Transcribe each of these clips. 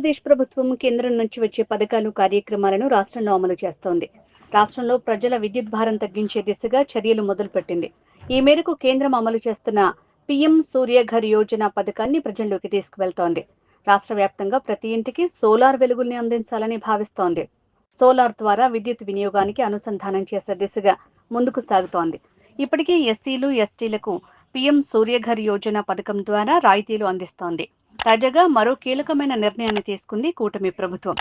ఆంధ్రప్రదేశ్ ప్రభుత్వం కేంద్రం నుంచి వచ్చే పథకాలు, కార్యక్రమాలను రాష్ట్రంలో అమలు చేస్తోంది. రాష్ట్రంలో ప్రజల విద్యుత్ భారం తగ్గించే దిశగా చర్యలు మొదలుపెట్టింది. ఈ మేరకు కేంద్రం అమలు చేస్తున్న పీఎం సూర్యఘర్ యోజన పథకాన్ని ప్రజల్లోకి తీసుకువెళ్తోంది. రాష్ట్ర వ్యాప్తంగా ప్రతి ఇంటికి సోలార్ వెలుగుల్ని అందించాలని భావిస్తోంది. సోలార్ ద్వారా విద్యుత్ వినియోగానికి అనుసంధానం చేసే దిశగా ముందుకు సాగుతోంది. ఇప్పటికే ఎస్సీలు, ఎస్టీలకు పీఎం సూర్యఘర్ యోజన పథకం ద్వారా రాయితీలు అందిస్తోంది. తాజాగా మరో కీలకమైన నిర్ణయాన్ని తీసుకుంది కూటమి ప్రభుత్వం.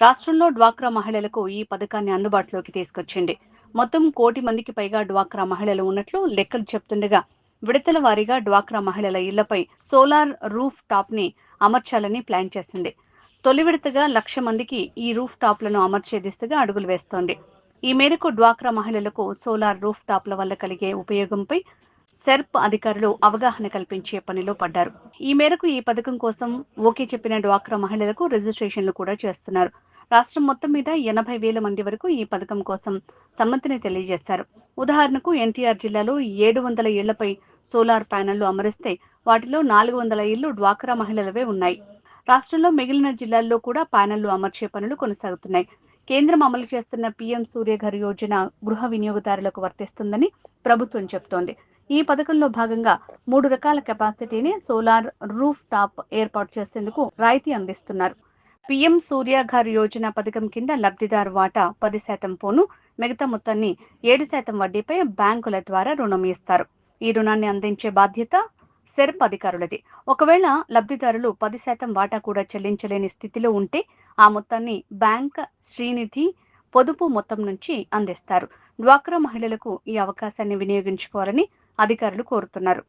రాష్ట్రంలో డ్వాక్రా మహిళలకు ఈ పథకాన్ని అందుబాటులోకి తీసుకొచ్చింది. మొత్తం 1 కోటి మందికి పైగా డ్వాక్రా మహిళలు ఉన్నట్లు లెక్కలు చెబుతుండగా, విడతల వారీగా డ్వాక్రా మహిళల ఇళ్లపై సోలార్ రూఫ్ టాప్ ని అమర్చాలని ప్లాన్ చేసింది. తొలి విడతగా 1,00,000 మందికి ఈ రూఫ్ టాప్లను అమర్చే దిశగా అడుగులు వేస్తోంది. ఈ మేరకు డ్వాక్రా మహిళలకు సోలార్ రూఫ్ టాప్ల వల్ల కలిగే ఉపయోగంపై సెర్ప్ అధికారులు అవగాహన కల్పించే పనిలో పడ్డారు. ఈ మేరకు ఈ పథకం కోసం ఓకే చెప్పిన డ్వాక్రా మహిళలకు రిజిస్ట్రేషన్లు కూడా చేస్తున్నారు. రాష్ట్రం మొత్తం మీద 80,000 మంది వరకు ఈ పథకం కోసం సమ్మతిని తెలియజేశారు. ఉదాహరణకు ఎన్టీఆర్ జిల్లాలో 700 ఇళ్లపై సోలార్ ప్యానెళ్లు అమరిస్తే వాటిలో 400 ఇళ్లు డ్వాక్రా మహిళలవే ఉన్నాయి. రాష్ట్రంలో మిగిలిన జిల్లాల్లో కూడా ప్యానెళ్లు అమర్చే పనులు కొనసాగుతున్నాయి. కేంద్రం అమలు చేస్తున్న పీఎం సూర్యఘర్ యోజన గృహ వినియోగదారులకు వర్తిస్తుందని ప్రభుత్వం చెబుతోంది. ఈ పథకంలో భాగంగా 3 రకాల కెపాసిటీని సోలార్ రూఫ్ టాప్ ఏర్పాటు చేసేందుకు రాయితీ అందిస్తున్నారు. పీఎం సూర్యఘర్ యోజన పథకం కింద లబ్ధిదారు వాటా 10% పోను, మిగతా మొత్తాన్ని 7% వడ్డీపై బ్యాంకుల ద్వారా రుణం ఇస్తారు. ఈ రుణాన్ని అందించే బాధ్యత సెర్ప్ అధికారులది. ఒకవేళ లబ్ధిదారులు 10% వాటా కూడా చెల్లించలేని స్థితిలో ఉంటే ఆ మొత్తాన్ని బ్యాంక్, శ్రీనిధి, పొదుపు మొత్తం నుంచి అందిస్తారు. డ్వాక్రా మహిళలకు ఈ అవకాశాన్ని వినియోగించుకోవాలని అధికారులు కోరుతున్నారు.